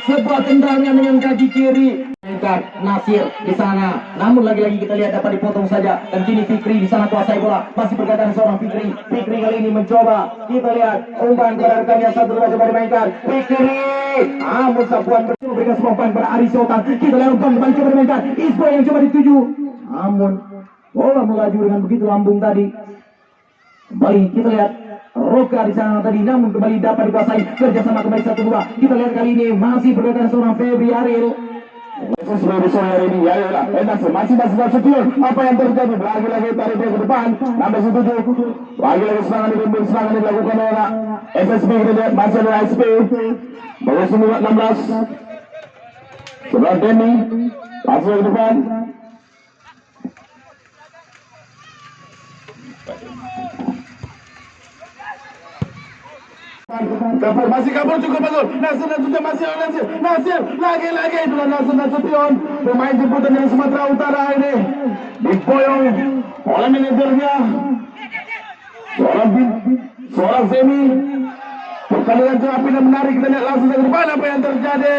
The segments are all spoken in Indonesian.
sebuah tendangan dengan kaki kiri. Nasir di sana, namun lagi-lagi kita lihat dapat dipotong saja. Dan kini Fikri di sana kuasai bola, masih berkaitan seorang Fikri. Fikri kali ini mencoba, kita lihat umpan kepada rekannya, satu dua coba dimainkan. Fikri, sapuan memberikan sebuah umpan kepada Aris Sultan. Kita lihat umpan kembali coba dimainkan. Isboy yang coba dituju, namun bola melaju dengan begitu lambung tadi. Kembali kita lihat Roka di sana tadi, namun kembali dapat dikuasai, kerjasama kembali satu dua. Kita lihat kali ini masih berkaitan seorang Febri Ariel. Sesuai sore ini ya, masih Nasution. Apa yang terjadi? Lagi-lagi tarik ke depan, sampai 7. Lagi-lagi serangan dilakukan oleh SSB. Kita lihat masih ada SP. Bagus nomor 16. Sebelah Denny, masuk ke depan. Masih kabur cukup bagus. Nasir lagi-lagi itulah Nasir Nasution, pemain jemputan dari Sumatera Utara ini diboyong oleh manajernya seorang Semi. Pertandingan terapi dan menarik, kita lihat langsung ke depan apa yang terjadi.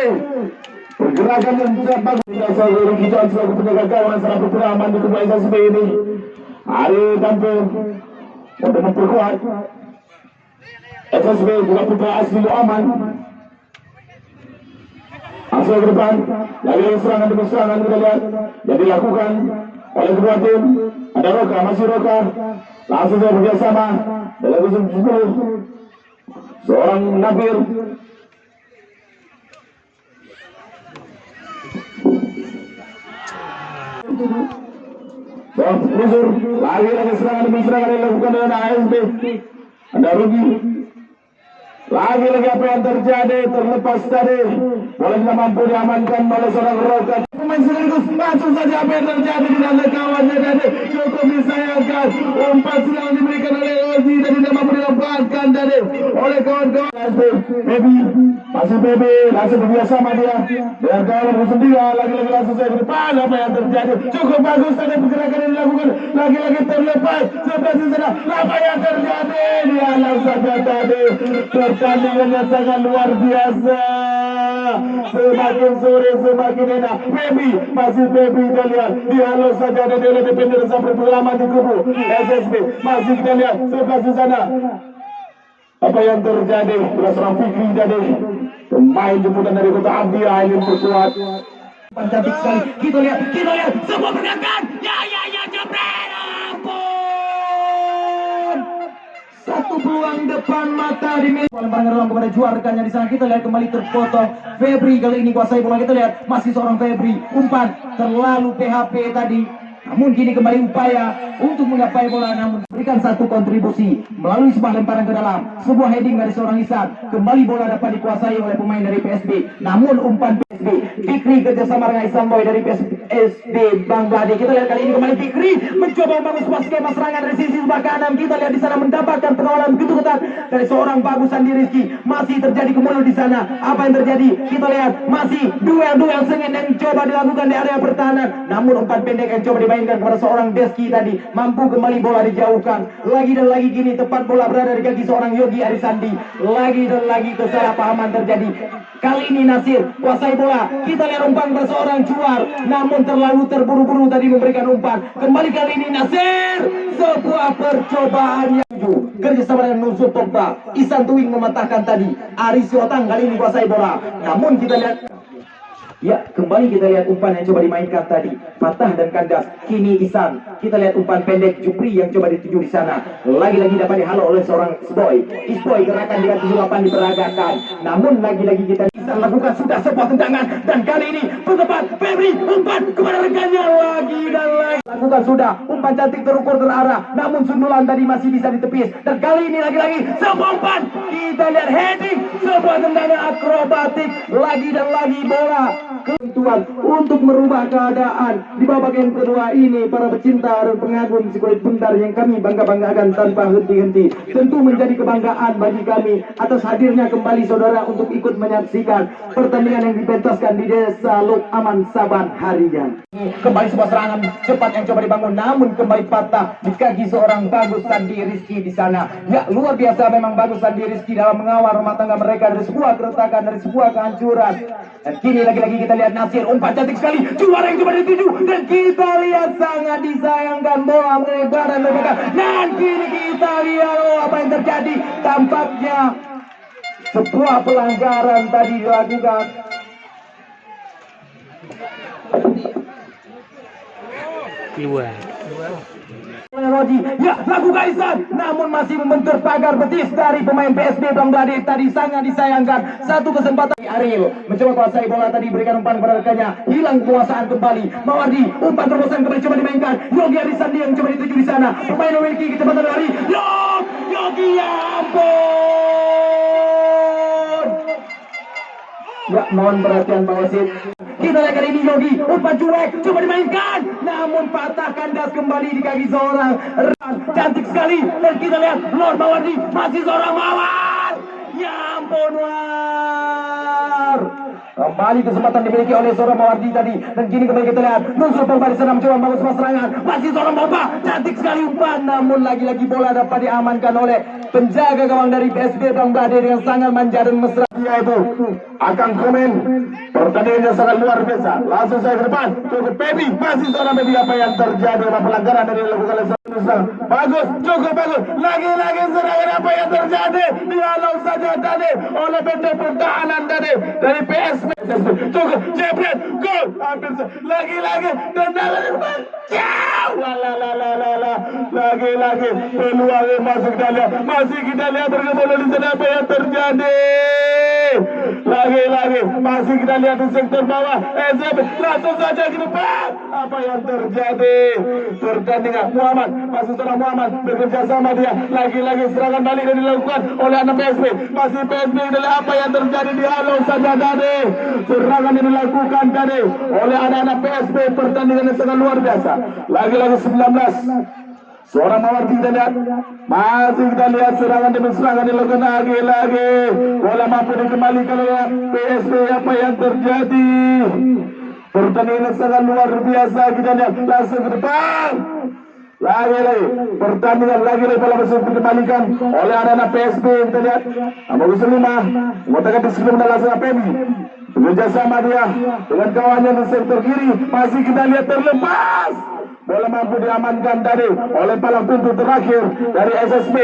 Pergerakan yang sangat bagus. Kita hijau selaku penjaga gawang sangat berpengalaman di tubuh SSB ini. Hari tampil untuk memperkuat SSB juga putra asli Aman. Langsung ke depan, lagi-lagi serangan demi serangan kita lihat yang dilakukan oleh kedua tim. Ada Roka, masih Roka. Langsung saya bekerjasama dalam musim 10. Seorang Nabir. Musuh, lagi-lagi serangan demi serangan yang dilakukan oleh ASB. Ada Rugi. Lagi-lagi apa yang terjadi, terlepas tadi bola tidak mampu diamankan oleh seorang Roka. Pemain sekaligus langsung saja apa yang terjadi di dalam kawannya tadi cukup disayangkan. Umpan sedang diberikan oleh Ozi dan tidak mampu dilepaskan tadi oleh kawan-kawan. Baby langsung bekerjasama dia dengan kawan sendiri. Lagi-lagi langsung saya ke depan. Apa yang terjadi cukup bagus tadi pergerakan yang dilakukan. Lagi-lagi terlepas sebelah sana. Apa yang terjadi dia langsung saja tadi. Pertandingannya sangat luar biasa. Semakin sore semakin enak. Masih Baby kita lihat dihalau saja dan oleh defender sampai berlama di kubu SSB. Masih kita lihat sebelah sana. Apa yang terjadi? Seorang Fikri tadi, pemain jemputan dari Kota Abia ini berkuat. Cantik sekali. Kita lihat sebuah pergerakan. Ya jebret. Ampun. Satu peluang depan mata di Pangeran kepada juara rekannya di sana. Kita lihat kembali terpotong. Febri kali ini kuasai bola. Kita lihat masih seorang Febri. Umpan terlalu PHP tadi. Namun kini kembali upaya untuk menggapai bola, namun berikan satu kontribusi melalui sebuah lemparan ke dalam, sebuah heading dari seorang Ihsan. Kembali bola dapat dikuasai oleh pemain dari PSB, namun umpan PSB. Fikri kerjasama dengan Ihsan Boy dari PSB Bangladesh. Kita lihat kali ini kembali Fikri mencoba membangun sebuah skema serangan dari sisi sebelah kanan. Kita lihat di sana mendapatkan pengawalan begitu ketat dari seorang Bagus Andi Rizky. Masih terjadi kemudian di sana. Apa yang terjadi? Kita lihat masih duel sengit yang coba dilakukan di area pertahanan. Namun umpan pendek yang coba dimainkan kepada seorang Deski tadi mampu kembali bola dijauhkan. Lagi dan lagi kini tepat bola berada di kaki seorang Yogi Arisandi. Lagi dan lagi kesalahpahaman terjadi. Kali ini Nasir kuasai bola. Kita lihat umpan kepada seorang Juar, namun terlalu terburu-buru tadi memberikan umpan. Kembali kali ini Nasir. Sebuah percobaan yang kerjasama dengan Nusur Pogba. Ihsan Tuing mematahkan tadi. Aris Yotang kali ini kuasai bola. Namun kita lihat, ya, kembali kita lihat umpan yang coba dimainkan tadi, patah dan kandas. Kini Ihsan, kita lihat umpan pendek Jupri yang coba dituju di sana. Lagi-lagi dapat dihalau oleh seorang Isboy. Gerakan dengan 78 diperagakan. Namun lagi-lagi kita Ihsan lakukan sudah sebuah tendangan, dan kali ini bertepat Febri umpan kepada rekannya lagi dan lagi. Lakukan sudah umpan cantik terukur terarah, namun sundulan tadi masih bisa ditepis. Dan kali ini lagi-lagi sebuah umpan. Kita lihat heading, sebuah tendangan akrobatik. Lagi dan lagi bola keuntungan untuk merubah keadaan di babak yang kedua ini. Para pecinta dan pengagum si kulit buntar yang kami bangga-banggakan tanpa henti-henti, tentu menjadi kebanggaan bagi kami atas hadirnya kembali saudara untuk ikut menyaksikan pertandingan yang dipentaskan di Desa Lok Aman Saban Harian. Kembali sebuah serangan cepat yang coba dibangun, namun kembali patah di kaki seorang Bagus Sandi Rizky di sana. Ya, luar biasa memang Bagus Sandi Rizky dalam mengawal rumah tangga mereka dari sebuah keretakan, dari sebuah kehancuran. Dan kini lagi-lagi kita lihat Nasir, umpan cantik sekali, juara yang coba dituju, dan kita lihat sangat disayangkan bola melebar dan mereka. Dan kini kita lihat apa yang terjadi, tampaknya sebuah pelanggaran tadi dilakukan. Keluar. Roji, ya lagu Kaisan, namun masih membentur pagar betis dari pemain PSB Bangladesh tadi, sangat disayangkan. Satu kesempatan Ariel mencoba kuasai bola tadi, berikan umpan kepada rekannya, hilang kekuasaan kembali. Mawardi, umpan terobosan kembali coba dimainkan. Yogi Arisandi yang coba dituju di sana, pemain memiliki kecepatan lari. Yogi, ya ampun. Ya, mohon perhatian Pak Wasit. Kita lihat kali ini Yogi, umpan cuek, coba dimainkan, namun patah kandas kembali di kaki seorang Ran. Cantik sekali, dan kita lihat Lord Mawardi, masih seorang Mawar. Ya ampun, War. Kembali kesempatan dimiliki oleh seorang Mawardi tadi, dan kini kembali kita lihat Nuzul Pogba di sana mencoba membangun sebuah serangan, masih seorang Pogba, cantik sekali umpan, namun lagi-lagi bola dapat diamankan oleh penjaga gawang dari PSB Bangladesh dengan sangat manja dan mesra. Dia itu akan komen pertandingannya sangat luar biasa. Langsung saya ke depan, cukup Pebi, masih seorang Pebi. Apa yang terjadi, apa pelanggaran dari dilakukan oleh seorang. Bagus, cukup bagus, lagi-lagi serangan. Apa yang terjadi, dihalau saja tadi oleh benteng pertahanan tadi dari PSB. Cukup, jebret, gol, hampir lagi-lagi tendangan depan, jauh, lagi-lagi peluang masuk kita lihat, masih kita lihat terkebola di sana. Apa yang terjadi? Lagi-lagi masih kita lihat di sektor bawah. SB langsung saja ke depan. Apa yang terjadi? Pertandingan Muhammad, masih seorang Muhammad bekerja sama dia. Lagi-lagi serangan balik yang dilakukan oleh anak PSB. Masih PSB adalah apa yang terjadi, dihalau saja tadi. Serangan yang dilakukan tadi oleh anak-anak PSB. Pertandingan yang sangat luar biasa. Lagi-lagi 19. Seorang Mawardi kita lihat, masih kita lihat serangan demi serangan dilakukan lagi-lagi. Bola mampu dikembalikan oleh PSB. Apa yang terjadi? Pertandingan sangat luar biasa. Kita lihat langsung ke depan. Lagi-lagi pertandingan, lagi-lagi bola masih dikembalikan oleh anak-anak PSB. Kita lihat Bagus Lima mengatakan di sebelum dan langsung Pebi bekerja sama dia dengan kawannya di sektor kiri. Masih kita lihat terlepas. Bola mampu diamankan tadi oleh palang pintu terakhir dari SSB.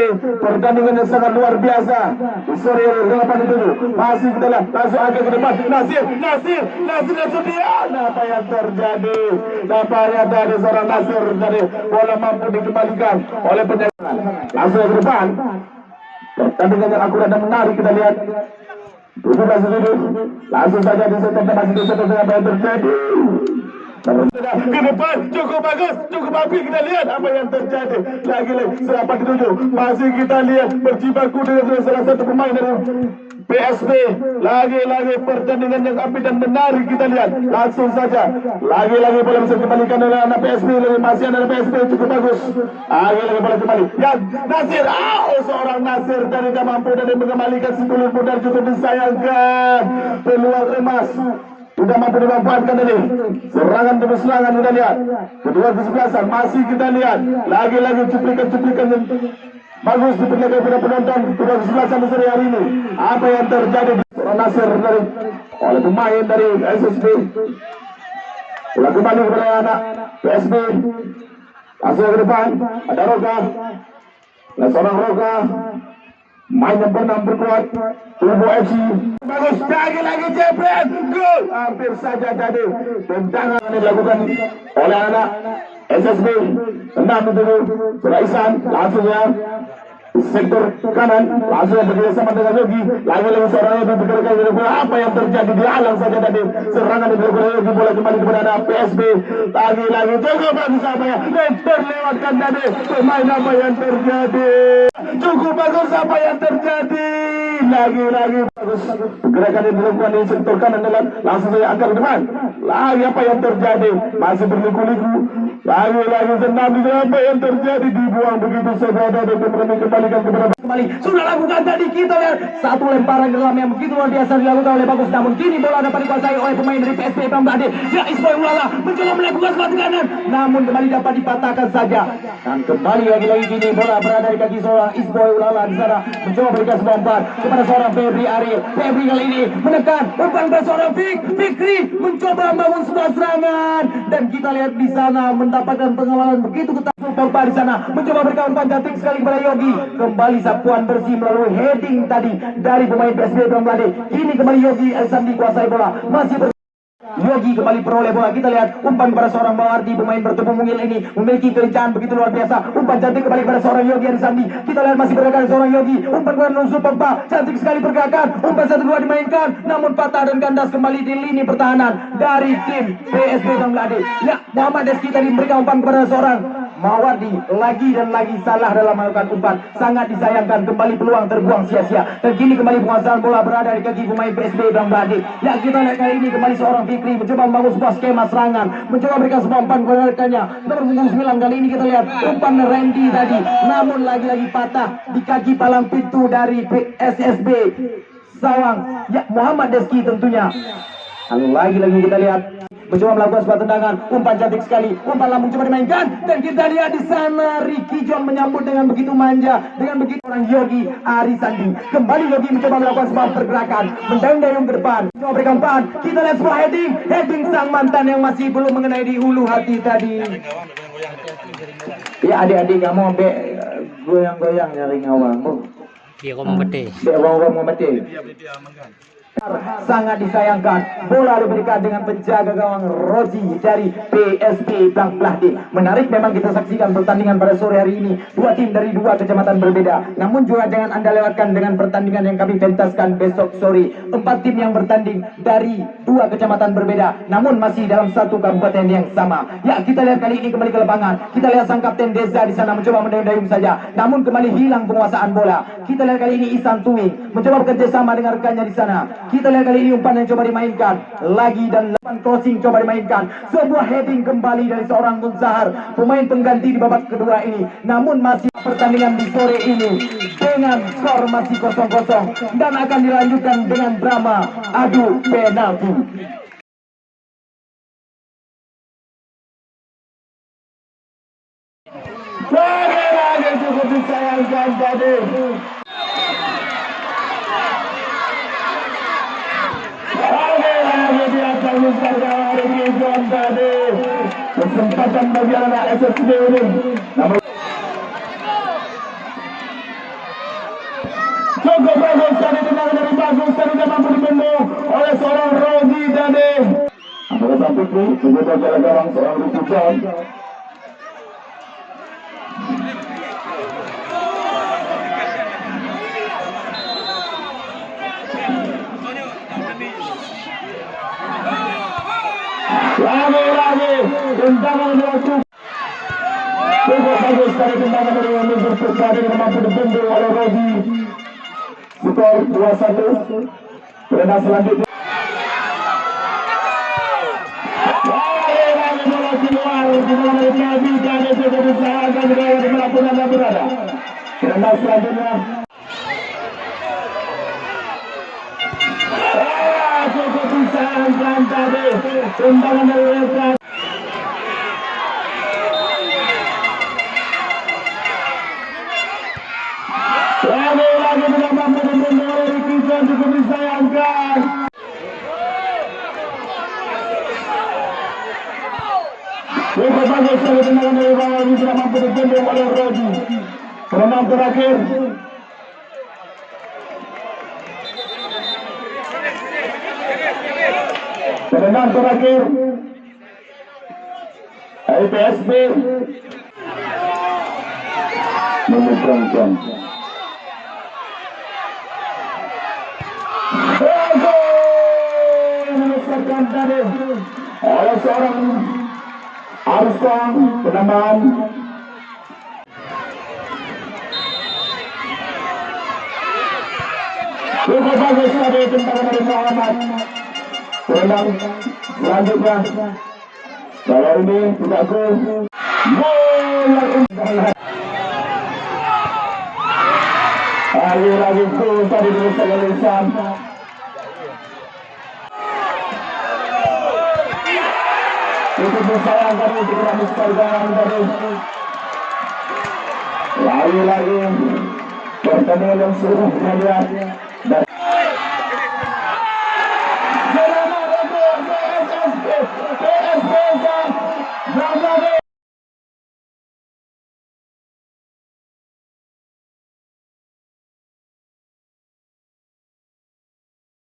Pertandingan yang sangat luar biasa. Sorry, delapan itu masih kita lihat langsung agak ke depan. Nasir dia. Apa yang terjadi? Nampaknya dari seorang Nasir tadi bola mampu dikembalikan oleh penjaga. Langsung ke depan. Pertandingan yang akurat dan menarik kita lihat. Langsung saja di sektor masih di sektor apa yang terjadi. Ke depan cukup bagus, cukup api. Kita lihat apa yang terjadi. Lagi-lagi serapat dituju. Masih kita lihat berjibaku dengan salah satu pemain dari PSB. Lagi-lagi pertandingan yang api dan menarik kita lihat. Langsung saja lagi-lagi bola bisa dikembalikan oleh anak PSB. Masih ada PSB, cukup bagus. Lagi-lagi bola kembali. Ya, Nasir, seorang Nasir tadi tidak mampu dan mengembalikan sebulan pudar, cukup disayangkan. Peluang emas tidak mampu dimanfaatkan ini. Serangan demi serangan kita lihat. Kedua kesebelasan masih kita lihat. Lagi-lagi cuplikan-cuplikan yang bagus diperlihatkan kepada penonton. Kedua kesebelasan di sore hari ini. Apa yang terjadi di Nasir dari oleh pemain dari SSB. Bola kembali kepada anak PSB. Langsung ke depan. Ada Roka. Ada seorang Roka. Main yang pernah berkuat. Turbo FC. Bagus, lagi-lagi jebret, gol. Hampir saja tadi tendangan yang dilakukan oleh anak SSB. Tendang itu Suraisan, langsung ya sektor kanan, langsung bekerja sama dengan Yogi. Lagi-lagi seorang yang bergerak dari bola. Apa yang terjadi? Dihalang saja tadi serangan yang dilakukan Yogi. Bola kembali kepada anak PSB. Lagi-lagi cukup bagus apa ya, dan terlewatkan tadi pemain. Apa yang terjadi? Cukup bagus apa yang terjadi? lagi bagus. Gerakan yang dilakukan di sektor kanan dalam langsung saja angkat ke depan. Lagi apa yang terjadi? Masih berliku-liku. Lagi senam di apa yang terjadi, dibuang begitu saja dan kembalikan kepada kembali. Sudah lakukan tadi, kita lihat satu lemparan dalam yang begitu luar biasa dilakukan oleh Bagus, namun kini bola dapat dikuasai oleh pemain dari PSB Bangladesh. Ya, Isboy Ulala mencoba melakukan sesuatu kanan, namun kembali dapat dipatahkan saja. Dan kembali lagi-lagi kini bola berada di kaki seorang Isboy Ulala di sana, mencoba berikan sebuah umpan kepada seorang Febri Ariel. Febri kali ini menekan umpan kepada seorang Fikri, mencoba membangun sebuah serangan, dan kita lihat di sana mendapatkan pengawalan begitu ketat. Pogba di sana mencoba berikan umpan cantik sekali kepada Yogi. Kembali sapuan bersih melalui heading tadi dari pemain PSB Bangladesh. Kini kembali Yogi Elsandi kuasai bola, masih Yogi kembali peroleh bola. Kita lihat umpan kepada seorang Bawardi, pemain bertubuh mungil ini memiliki kelincahan begitu luar biasa. Umpan cantik kembali kepada seorang Yogi Arisandi. Kita lihat masih bergerakan seorang Yogi. Umpan kepada Nonsu Pogba, cantik sekali pergerakan. Umpan satu dua dimainkan, namun patah dan kandas kembali di lini pertahanan dari tim PSB Bangladesh. Ya, Muhammad Deski tadi memberikan umpan kepada seorang Mawardi, lagi dan lagi salah dalam melakukan umpan. Sangat disayangkan, kembali peluang terbuang sia-sia. Dan kini kembali penguasaan bola berada di kaki pemain PSB Bangladesh. Ya, kita lihat kali ini kembali seorang Fikri mencoba membangun sebuah skema serangan, mencoba berikan sebuah umpan kepada rekannya. Nomor punggung 9 kali ini kita lihat umpan Randy tadi, namun lagi-lagi patah di kaki palang pintu dari SSB Sawang. Ya, Muhammad Deski tentunya. Lagi-lagi kita lihat mencoba melakukan sebuah tendangan, umpan cantik sekali, umpan lambung coba dimainkan, dan kita lihat di sana Ricky John menyambut dengan begitu manja, dengan begitu orang Yogi Arisandi. Kembali Yogi mencoba melakukan sebuah pergerakan, mendayung ke depan, mencoba berikan umpan. Kita lihat sebuah heading sang mantan yang masih belum mengenai di hulu hati tadi. Ya, adik-adik kamu sampai goyang-goyang nyari ngawang. Dia kok mau gede. Dia mau mati. Sangat disayangkan, bola diberikan dengan penjaga gawang Rozi dari PSB Bangladesh. Menarik memang kita saksikan pertandingan pada sore hari ini, dua tim dari dua kecamatan berbeda. Namun juga jangan Anda lewatkan dengan pertandingan yang kami pentaskan besok sore. 4 tim yang bertanding dari dua kecamatan berbeda, namun masih dalam satu kabupaten yang sama. Ya, kita lihat kali ini kembali ke lapangan. Kita lihat sang kapten Deza di sana mencoba mendayung saja, namun kembali hilang penguasaan bola. Kita lihat kali ini Isan Tuing mencoba bekerja sama dengan rekannya di sana. Kita lihat kali ini umpan yang coba dimainkan lagi, dan umpan crossing coba dimainkan. Sebuah heading kembali dari seorang Munzahar, pemain pengganti di babak kedua ini. Namun masih pertandingan di sore ini dengan skor masih 0-0 dan akan dilanjutkan dengan drama adu penalti. lagi cukup disayangkan tadi. Lagi di atas Mustafa Ricky John tadi. Kesempatan bagi anak SSB ini. Namun cukup bagus tadi, tendangan dari bagus tadi dan mampu dibendung oleh seorang Rogi tadi. Apakah sampai itu sebuah jalan gawang seorang Ricky John. Lagi tendangan dilakukan. Cukup bagus dari tendangan dari Mundur Persari yang mampu dibendung oleh Rogi. Skor 2-1. Pertandingan selanjutnya. Lagi bola keluar di dalam Nabi dan itu diusahakan dari melakukan yang berada. Pertandingan selanjutnya. Cukup disayangkan tadi tendangan dari Rekan. Lagi tidak mampu dibendung oleh Ricky John, cukup disayangkan. Cukup bagus sekali tendangan dari bawah ini, tidak mampu dibendung oleh Rogi. Penendang terakhir. Penendang terakhir PSB menyeberangkan. Menyelesaikan tadi oleh seorang Armstrong penambahan. Cukup bagus tadi tendangan dari Muhammad. Ulang selanjutnya. Kalau ini tidak gol. Gol yang indah. Lagi gol tadi dirusak oleh Sam. Itu bersayang tadi tidak miskargan tadi. Lagi pertandingan yang seru dan